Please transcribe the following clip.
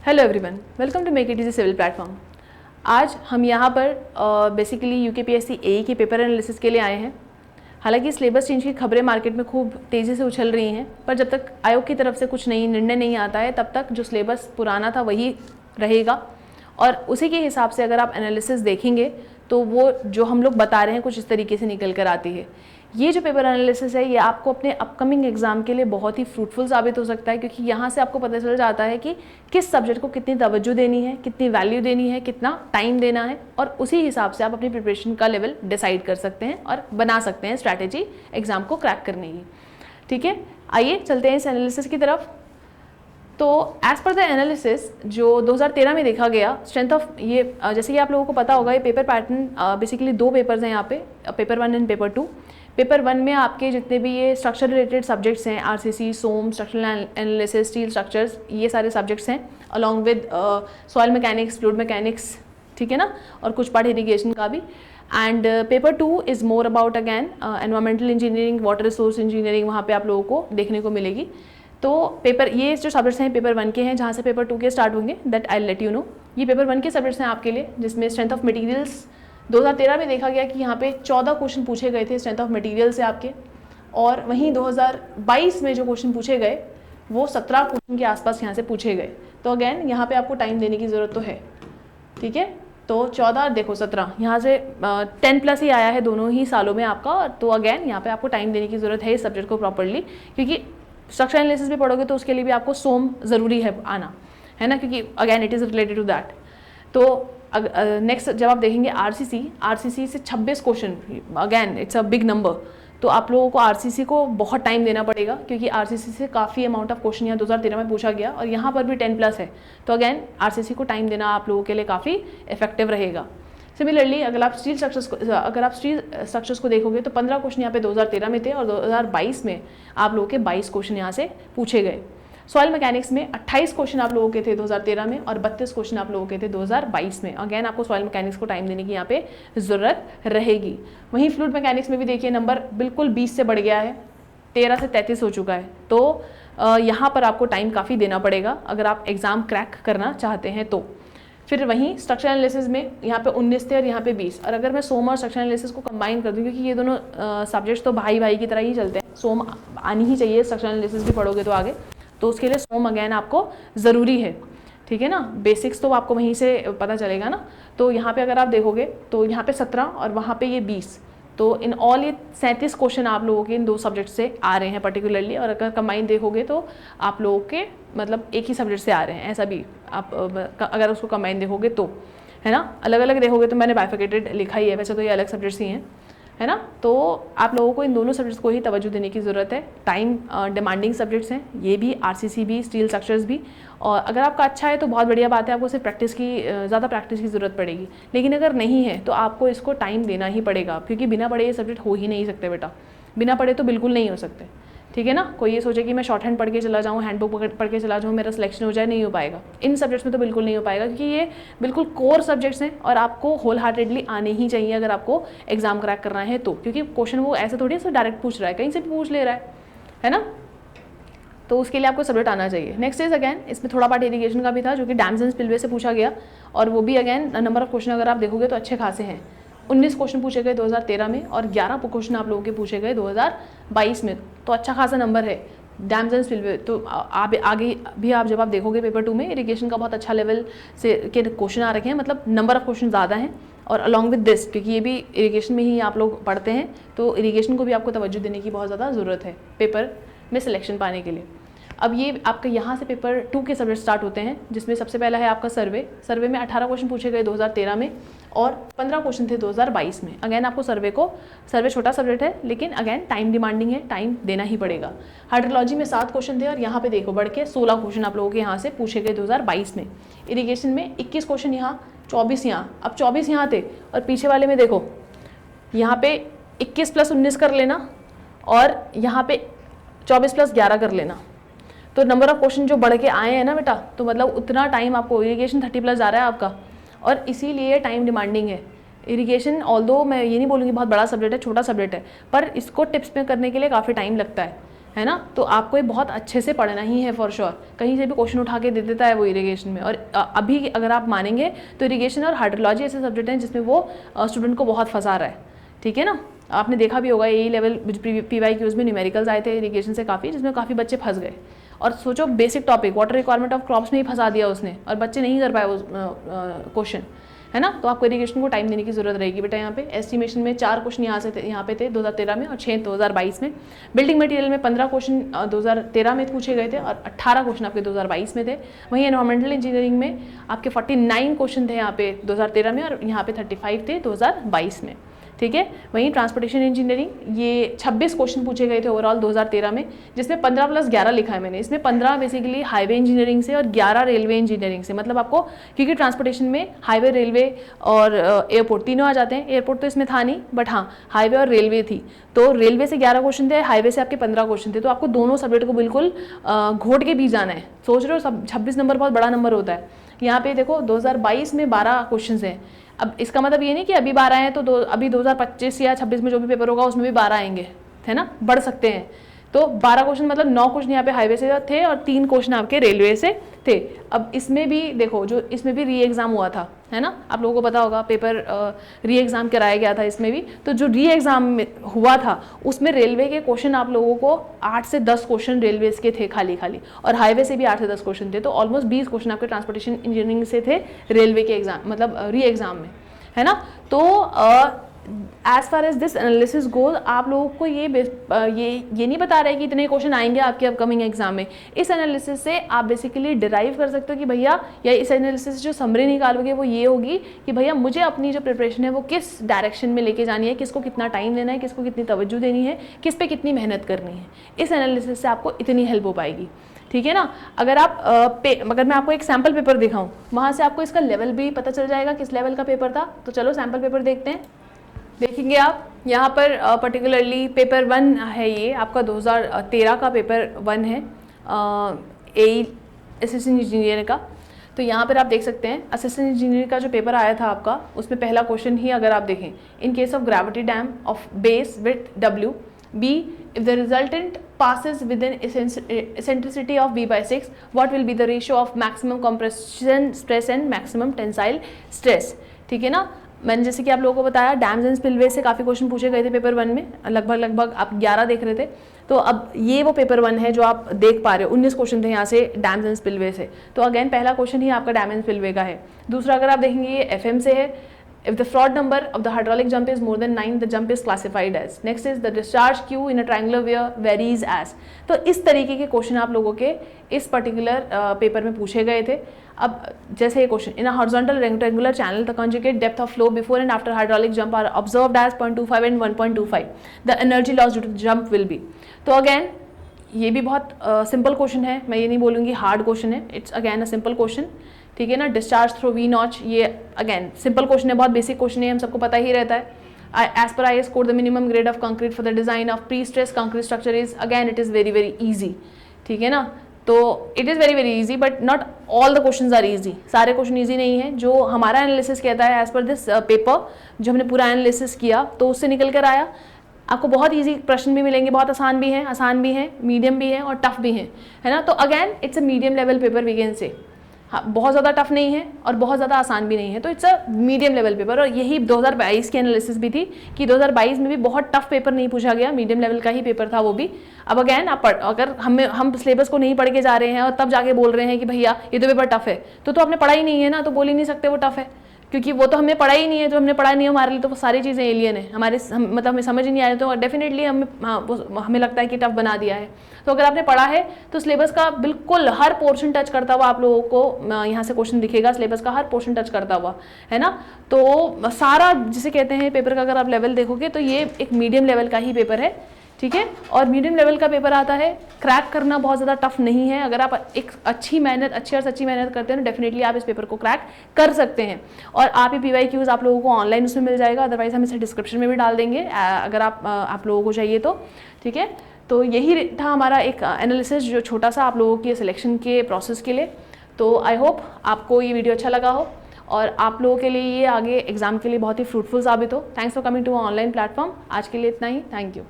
Hello everyone, welcome to make it easy civil platform. आज हम यहाँ पर बेसिकली यूकेपीएससी एई के पेपर एनालिसिस के लिए आए हैं। हालांकि सिलेबस चेंज की खबरें मार्केट में खूब तेज़ी से उछल रही हैं, पर जब तक आयोग की तरफ से कुछ नई निर्णय नहीं आता है तब तक जो सिलेबस पुराना था वही रहेगा और उसी के हिसाब से अगर आप एनालिसिस देखेंगे तो वो जो हम लोग बता रहे हैं कुछ इस तरीके से निकल कर आती है। ये जो पेपर एनालिसिस है ये आपको अपने अपकमिंग एग्जाम के लिए बहुत ही फ्रूटफुल साबित हो सकता है, क्योंकि यहाँ से आपको पता चल जाता है कि किस सब्जेक्ट को कितनी तवज्जो देनी है, कितनी वैल्यू देनी है, कितना टाइम देना है, और उसी हिसाब से आप अपनी प्रिपरेशन का लेवल डिसाइड कर सकते हैं और बना सकते हैं स्ट्रैटेजी एग्जाम को क्रैक करने की। ठीक है, आइए चलते हैं इस एनालिसिस की तरफ। तो एज पर द एनालिसिस जो 2013 में देखा गया स्ट्रेंथ ऑफ ये जैसे कि आप लोगों को पता होगा ये पेपर पैटर्न बेसिकली दो पेपर्स हैं यहाँ पे, पेपर 1 एंड पेपर 2। पेपर 1 में आपके जितने भी ये स्ट्रक्चर रिलेटेड सब्जेक्ट्स हैं, आरसीसी, सोम, स्ट्रक्चरल एनालिसिस, स्टील स्ट्रक्चर्स, ये सारे सब्जेक्ट्स हैं along with soil mechanics, fluid mechanics, ठीक है ना, और कुछ पार्ट इरिगेशन का भी। And paper 2 is more about again environmental engineering, water resource engineering, वहाँ पे आप लोगों को देखने को मिलेगी। तो पेपर ये जो सब्जेक्ट्स हैं पेपर 1 के हैं, जहाँ से पेपर 2 के स्टार्ट होंगे, that I let you know. ये पेपर 1 के सब्जेक्ट्स हैं आपके लिए, जिसमें स्ट्रेंथ ऑफ मटेरियल्स 2013 में देखा गया कि यहाँ पे 14 क्वेश्चन पूछे गए थे स्ट्रेंथ ऑफ मटेरियल से आपके, और वहीं 2022 में जो क्वेश्चन पूछे गए वो 17 क्वेश्चन के आसपास यहाँ से पूछे गए। तो अगैन यहाँ पे आपको टाइम देने की ज़रूरत तो है, ठीक है। तो 14 देखो 17 यहाँ से 10+ ही आया है दोनों ही सालों में आपका। तो अगैन यहाँ पे आपको टाइम देने की ज़रूरत है इस सब्जेक्ट को प्रॉपरली, क्योंकि स्ट्रक्चर एनालिसिस भी पढ़ोगे तो उसके लिए भी आपको सोम ज़रूरी है आना, है ना, क्योंकि again it is related to that. तो नेक्स्ट जब आप देखेंगे आरसीसी से 26 question, again it's a big number. तो आप लोगों को आरसीसी को बहुत टाइम देना पड़ेगा, क्योंकि आरसीसी से काफ़ी अमाउंट ऑफ क्वेश्चन यहाँ 2013 में पूछा गया और यहाँ पर भी 10+ है। तो अगैन आरसीसी को टाइम देना आप लोगों के लिए काफ़ी इफेक्टिव रहेगा। सिमिलरली अगर आप स्टील स्ट्रक्चर्स को देखोगे तो 15 क्वेश्चन यहाँ पे 2013 में थे और 2022 में आप लोगों के 22 क्वेश्चन यहाँ से पूछे गए। सॉइल मैकेनिक्स में 28 क्वेश्चन आप लोगों के थे 2013 में और 32 क्वेश्चन आप लोगों के थे 2022 में। अगैन आपको सॉइल मैकेनिक्स को टाइम देने की यहाँ पे ज़रूरत रहेगी। वहीं फ्लूइड मैकेनिक्स में भी देखिए नंबर बिल्कुल 20 से बढ़ गया है, 13 से 33 हो चुका है। तो यहाँ पर आपको टाइम काफ़ी देना पड़ेगा अगर आप एग्ज़ाम क्रैक करना चाहते हैं तो। फिर वहीं स्ट्रक्चर एनालिसिस में यहाँ पे 19 थे और यहाँ पे 20। और अगर मैं सोम और स्ट्रक्चर एनालिसिस को कंबाइन कर दूँ, क्योंकि ये दोनों सब्जेक्ट्स तो भाई भाई की तरह ही चलते हैं, सोम आनी ही चाहिए, स्ट्रक्चर एनालिसिस भी पढ़ोगे तो आगे, तो उसके लिए सोम अगैन आपको ज़रूरी है, ठीक है ना। बेसिक्स तो आपको वहीं से पता चलेगा ना। तो यहाँ पे अगर आप देखोगे तो यहाँ पे 17 और वहाँ पे ये 20, तो इन ऑल ये 37 क्वेश्चन आप लोगों के इन दो सब्जेक्ट से आ रहे हैं पर्टिकुलरली। और अगर कंबाइन देखोगे तो आप लोगों के मतलब एक ही सब्जेक्ट से आ रहे हैं, ऐसा भी आप अगर उसको कंबाइन देखोगे तो, है ना। अलग अलग देखोगे तो मैंने बाइफिकेटेड लिखा ही है, वैसे तो ये अलग सब्जेक्ट्स ही हैं, है ना। तो आप लोगों को इन दोनों सब्जेक्ट्स को ही तवज्जो देने की ज़रूरत है। टाइम डिमांडिंग सब्जेक्ट्स हैं ये भी, आरसीसी भी, स्टील स्ट्रक्चर्स भी। और अगर आपका अच्छा है तो बहुत बढ़िया बात है, आपको सिर्फ ज़्यादा प्रैक्टिस की ज़रूरत पड़ेगी। लेकिन अगर नहीं है तो आपको इसको टाइम देना ही पड़ेगा, क्योंकि बिना पढ़े ये सब्जेक्ट हो ही नहीं सकते बेटा, बिना पढ़े तो बिल्कुल नहीं हो सकते, ठीक है ना। कोई ये सोचे कि मैं शॉर्ट हैंड पढ़ के चला जाऊँ, हैंड बुक पढ़ के चला जाऊँ, मेरा सिलेक्शन हो जाए, नहीं हो पाएगा। इन सब्जेक्ट्स में तो बिल्कुल नहीं हो पाएगा, क्योंकि ये बिल्कुल कोर सब्जेक्ट्स हैं और आपको होल हार्टेडली आने ही चाहिए अगर आपको एग्जाम क्रैक करना है तो। क्योंकि क्वेश्चन वो ऐसे थोड़ी से डायरेक्ट पूछ रहा है, कहीं से भी पूछ ले रहा है ना। तो उसके लिए आपको सब्जेक्ट आना चाहिए। नेक्स्ट इज अगैन इसमें थोड़ा पार्ट इरिगेशन का भी था, जो कि डैम्स एंड स्पिलवे से पूछा गया, और वो भी अगैन नंबर ऑफ क्वेश्चन अगर आप देखोगे तो अच्छे खासे हैं। 19 क्वेश्चन पूछे गए 2013 में और 11 क्वेश्चन आप लोगों के पूछे गए 2022 में, तो अच्छा खासा नंबर है डैम्स एंड स्पिलवे। तो आप आगे भी आप जब आप देखोगे पेपर 2 में इरिगेशन का बहुत अच्छा लेवल से के क्वेश्चन आ रखे हैं, मतलब नंबर ऑफ क्वेश्चन ज़्यादा हैं। और अलॉन्ग विद दिस, क्योंकि ये भी इरिगेशन में ही आप लोग पढ़ते हैं, तो इरिगेशन को भी आपको तवज्जो देने की बहुत ज़्यादा ज़रूरत है पेपर में सिलेक्शन पाने के लिए। अब ये आपका यहाँ से पेपर 2 के सब्जेक्ट स्टार्ट होते हैं, जिसमें सबसे पहला है आपका सर्वे में 18 क्वेश्चन पूछे गए 2013 में और 15 क्वेश्चन थे 2022 में। अगैन आपको सर्वे छोटा सब्जेक्ट है, लेकिन अगैन टाइम डिमांडिंग है, टाइम देना ही पड़ेगा। हाइड्रोलॉजी में 7 क्वेश्चन थे और यहाँ पे देखो बढ़ के 16 क्वेश्चन आप लोगों के यहाँ से पूछे गए 2022 में। इरिगेशन में 21 क्वेश्चन यहाँ, 24 यहाँ। अब 24 यहाँ थे और पीछे वाले में देखो यहाँ पे 21 + 19 कर लेना और यहाँ पे 24 + 11 कर लेना। तो नंबर ऑफ क्वेश्चन जो बढ़ के आए हैं ना बेटा, तो मतलब उतना टाइम आपको, इरिगेशन 30+ आ रहा है आपका, और इसीलिए टाइम डिमांडिंग है इरिगेशन। ऑल्दो मैं ये नहीं बोलूँगी बहुत बड़ा सब्जेक्ट है, छोटा सब्जेक्ट है, पर इसको टिप्स में करने के लिए काफ़ी टाइम लगता है। है ना। तो आपको ये बहुत अच्छे से पढ़ना ही है फॉर श्योर। कहीं से भी क्वेश्चन उठा के दे देता है वो इरिगेशन में, और अभी अगर आप मानेंगे तो इरिगेशन और हाइड्रोलॉजी ऐसे सब्जेक्ट हैं जिसमें वो स्टूडेंट को बहुत फंसा रहा है, ठीक है ना। आपने देखा भी होगा ए लेवल PYQs में न्यूमेरिकल्स आए थे इरिगेशन से काफ़ी, जिसमें काफ़ी बच्चे फंस गए। और सोचो basic topic water requirement of crops में ही फंसा दिया उसने, और बच्चे नहीं कर पाए वो क्वेश्चन, है ना। तो आपको इरिगेशन को टाइम देने की जरूरत रहेगी बेटा। यहाँ पे एस्टिमेशन में 4 क्वेश्चन यहाँ पे थे 2013 में, और 6 2022 में। बिल्डिंग मटेरियल में 15 क्वेश्चन 2013 में पूछे गए थे, और 18 क्वेश्चन आपके 2022 में थे। वहीं एनवायरमेंटल इंजीनियरिंग में आपके 49 क्वेश्चन थे यहाँ पे 2013 में, और यहाँ पे 35 थे 2022 में, ठीक है। वहीं ट्रांसपोर्टेशन इंजीनियरिंग ये 26 क्वेश्चन पूछे गए थे ओवरऑल 2013 में, जिसमें 15 + 11 लिखा है मैंने। इसमें 15 बेसिकली हाईवे इंजीनियरिंग से और 11 रेलवे इंजीनियरिंग से। मतलब आपको, क्योंकि ट्रांसपोर्टेशन में हाईवे, रेलवे और एयरपोर्ट तीनों आ जाते हैं। एयरपोर्ट तो इसमें था नहीं, बट हाँ हाईवे और रेलवे थी। तो रेलवे से 11 क्वेश्चन थे, हाईवे से आपके 15 क्वेश्चन थे। तो आपको दोनों सब्जेक्ट को बिल्कुल घोट के भी जाना है। सोच रहे हो, सब 26 नंबर बहुत बड़ा नंबर होता है। यहाँ पे देखो 2022 में 12 क्वेश्चन हैं। अब इसका मतलब ये नहीं कि अभी 12 हैं तो अभी 2025 या 26 में जो भी पेपर होगा उसमें भी 12 आएंगे, है ना, बढ़ सकते हैं। तो 12 क्वेश्चन मतलब 9 क्वेश्चन यहाँ पे हाईवे से थे और 3 क्वेश्चन आपके रेलवे से थे। अब इसमें भी देखो, जो इसमें भी री एग्ज़ाम हुआ था, है ना, आप लोगों को पता होगा, पेपर री एग्ज़ाम कराया गया था इसमें भी। तो जो री एग्ज़ाम हुआ था उसमें रेलवे के क्वेश्चन आप लोगों को 8 से 10 क्वेश्चन रेलवे के थे खाली, और हाईवे से भी 8 से 10 क्वेश्चन थे। तो ऑलमोस्ट 20 क्वेश्चन आपके ट्रांसपोर्टेशन इंजीनियरिंग से थे रेलवे के एग्जाम, मतलब री एग्ज़ाम में, है ना। तो as far as this analysis goes, आप लोगों को ये नहीं बता रहे कि इतने क्वेश्चन आएंगे आपके अपकमिंग एग्जाम में। इस एनालिसिस से आप बेसिकली डिराइव कर सकते हो कि भैया, या इस एनालिसिस से जो समरी निकालोगे वो ये होगी कि भैया मुझे अपनी जो प्रिपरेशन है वो किस डायरेक्शन में लेके जानी है, किसको कितना टाइम देना है, किसको कितनी तवज्जो देनी है, किस पे कितनी मेहनत करनी है। इस एनालिसिस से आपको इतनी हेल्प हो पाएगी, ठीक है ना। अगर मैं आपको एक सैम्पल पेपर दिखाऊं, वहाँ से आपको इसका लेवल भी पता चल जाएगा किस लेवल का पेपर था। तो चलो सैम्पल पेपर देखते हैं। देखेंगे आप यहाँ पर पर्टिकुलरली पेपर 1 है, ये आपका 2013 का पेपर 1 है असिस्टेंट इंजीनियर का। तो यहाँ पर आप देख सकते हैं असिस्टेंट इंजीनियर का जो पेपर आया था आपका, उसमें पहला क्वेश्चन ही अगर आप देखें, in case of gravity dam of base with W B, if the resultant passes within eccentricity of B/6, what will be the ratio of maximum compression stress and maximum tensile stress, ठीक है ना। मैंने जैसे कि आप लोगों को बताया, डैम्स एंड स्पिलवे से काफ़ी क्वेश्चन पूछे गए थे पेपर 1 में, लगभग आप 11 देख रहे थे। तो अब ये वो पेपर 1 है जो आप देख पा रहे हो। 19 क्वेश्चन थे यहाँ से डैम्स एंड स्पिलवे से। तो अगेन पहला क्वेश्चन ही आपका डैम एंड स्पिलवे का है। दूसरा अगर आप देखेंगे ये FM से है। If the fraud number of the hydraulic jump is more than 9, the jump is classified as. Next is the discharge Q in a triangular weir varies as. तो इस तरीके के क्वेश्चन आप लोगों के इस पर्टिकुलर पेपर में पूछे गए थे। अब जैसे ये question, in a horizontal rectangular channel the conjugate depth of flow before and after hydraulic jump are observed as 0.25 and 1.25, the energy loss due to jump will be. तो अगेन ये भी बहुत सिंपल क्वेश्चन है, मैं ये नहीं बोलूँगी hard question है, it's again a simple question, ठीक है ना। डिस्चार्ज थ्रू V नॉच, ये अगेन सिंपल क्वेश्चन है, बहुत बेसिक क्वेश्चन है, हम सबको पता ही रहता है। एज पर IS code the minimum grade of concrete for the design of pre stress concrete structure is, again it is very very easy, ठीक है ना। तो it is very very easy, but not all the questions are easy. सारे question easy नहीं है। जो हमारा analysis कहता है एज पर दिस पेपर, जो हमने पूरा एनालिसिस किया तो उससे निकल कर आया, आपको बहुत इजी प्रश्न भी मिलेंगे, बहुत आसान भी हैं, मीडियम भी हैं और टफ भी हैं, है ना। तो again it's a medium level paper we can say. हाँ, बहुत ज़्यादा टफ नहीं है और बहुत ज़्यादा आसान भी नहीं है, तो it's a medium level paper. और यही 2022 की एनालिसिस भी थी कि 2022 में भी बहुत टफ पेपर नहीं पूछा गया, मीडियम लेवल का ही पेपर था वो भी। अब अगेन आप अगर हम सिलेबस को नहीं पढ़ के जा रहे हैं और तब जाके बोल रहे हैं कि भैया ये तो पेपर टफ है, तो आपने पढ़ा ही नहीं है ना, तो बोल ही नहीं सकते वो टफ है, क्योंकि वो तो हमने पढ़ा ही नहीं है। जो हमने पढ़ा नहीं है हमारे लिए तो वो सारी चीज़ें एलियन है, मतलब हमें समझ ही नहीं आया, तो डेफिनेटली हमें लगता है कि टफ बना दिया है। तो अगर आपने पढ़ा है तो सिलेबस का बिल्कुल हर पोर्शन टच करता हुआ आप लोगों को यहाँ से क्वेश्चन दिखेगा, सिलेबस का हर पोर्शन टच करता हुआ, है ना। तो सारा जिसे कहते हैं पेपर का अगर आप लेवल देखोगे तो ये एक मीडियम लेवल का ही पेपर है, ठीक है। और मीडियम लेवल का पेपर आता है, क्रैक करना बहुत ज़्यादा टफ नहीं है। अगर आप एक अच्छी और सच्ची मेहनत करते हैं तो डेफिनेटली आप इस पेपर को क्रैक कर सकते हैं। और आप ये PYQs आप लोगों को ऑनलाइन उसमें मिल जाएगा, अदरवाइज हम इसे डिस्क्रिप्शन में भी डाल देंगे अगर आप लोगों को चाहिए तो, ठीक है। तो यही था हमारा एक एनालिसिस जो छोटा सा आप लोगों के सिलेक्शन के प्रोसेस के लिए। तो आई होप आपको ये वीडियो अच्छा लगा हो और आप लोगों के लिए ये आगे एग्जाम के लिए बहुत ही फ्रूटफुल साबित हो। Thanks for coming to online platform. आज के लिए इतना ही, थैंक यू।